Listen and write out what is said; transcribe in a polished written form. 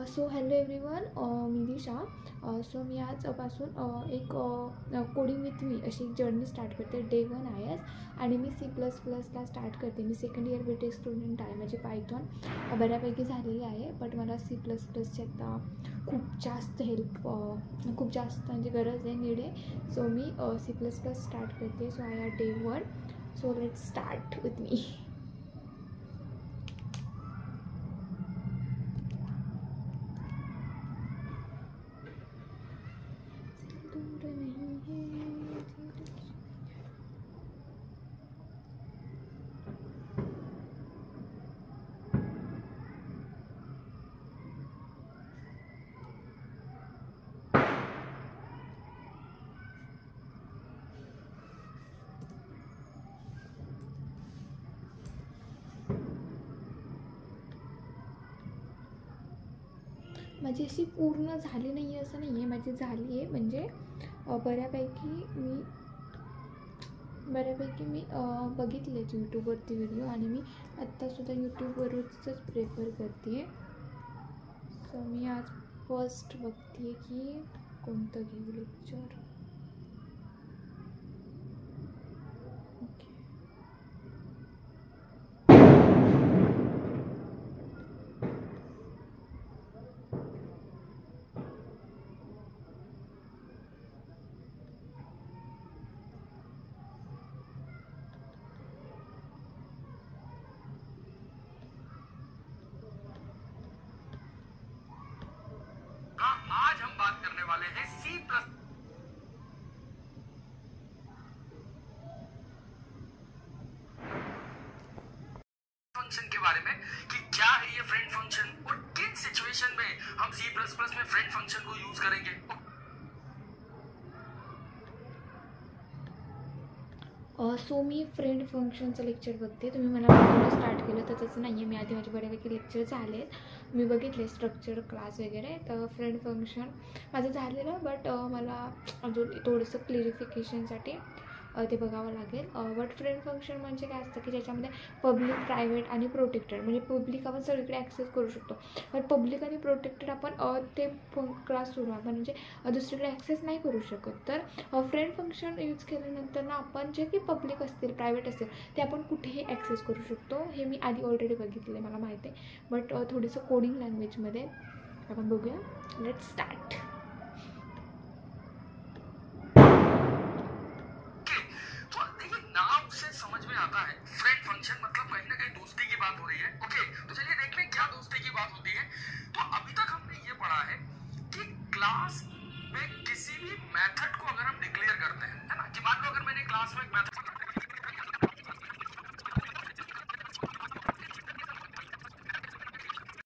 So hello everyone, मी दिशा. So मी आजपासून एक coding with me अशी एक जर्नी स्टार्ट करते. डे 1 आहे आणि मी C++ला स्टार्ट करते. मी सेकंड इयर बीटेक स्टुडंट आहे. माझी पायथॉन बऱ्यापैकी झालेली आहे, बट मला C++ची आता खूप जास्त खूप जास्त म्हणजे गरज आहे, नीड आहे. सो मी C++ स्टार्ट करते. So I are day 1. So let's start with me. माझी अशी पूर्ण झाली नाही आहे असं नाही आहे, माझी झाली आहे. म्हणजे बऱ्यापैकी मी बघितलेच यूट्यूबवरती व्हिडिओ, आणि मी आत्तासुद्धा यूट्यूबवरच प्रेफर करते. सो मी आज फर्स्ट बघते की कोणतं घेऊ लेक्चर. ओके, आज हम बात करने वाले हैं C+ फंक्शन के बारे में कि क्या है ये फ्रेंड फंक्शन और किन सिचुएशन में हम C++ में फ्रेंड फंक्शन को यूज करेंगे. सो मी फ्रेंड फंक्शनचं लेक्चर बघते. तुम्ही मला बघून स्टार्ट केलं तर तसं नाही आहे. मी आधी माझे बऱ्यापैकी लेक्चर झाले, मी बघितले स्ट्रक्चर क्लास वगैरे. तर फ्रेंड फंक्शन माझं झालेलं, बट मला अजून थोडंसं क्लिअरिफिकेशनसाठी ते बघावं लागेल. बट फ्रेंड फंक्शन म्हणजे काय असतं की ज्याच्यामध्ये पब्लिक, प्रायव्हेट आणि प्रोटेक्टेड. म्हणजे पब्लिक आपण सगळीकडे ॲक्सेस करू शकतो, बट पब्लिक आणि प्रोटेक्टेड आपण ते क्लास सोडून आपण म्हणजे दुसरीकडे ॲक्सेस नाही करू शकत. तर फ्रेंड फंक्शन यूज केल्यानंतर ना आपण जे की पब्लिक असतील, प्रायव्हेट असतील, ते आपण कुठेही ॲक्सेस करू शकतो. हे मी आधी ऑलरेडी बघितलं आहे, मला माहिती आहे. बट थोडंसं कोडिंग लँग्वेजमध्ये आपण बघूया. Let's start. समझ में आता है फ्रेंड फंक्शन मतलब कहीं ना कहीं दोस्ती की बात हो रही है. ओके, तो चलिए देख लें क्या दोस्ती की बात होती है. तो अभी तक हमने ये पढ़ा है कि क्लास में किसी भी मेथड को अगर हम डिक्लेयर करते हैं, है ना, कि मान लो अगर मैंने क्लास में एक मेथड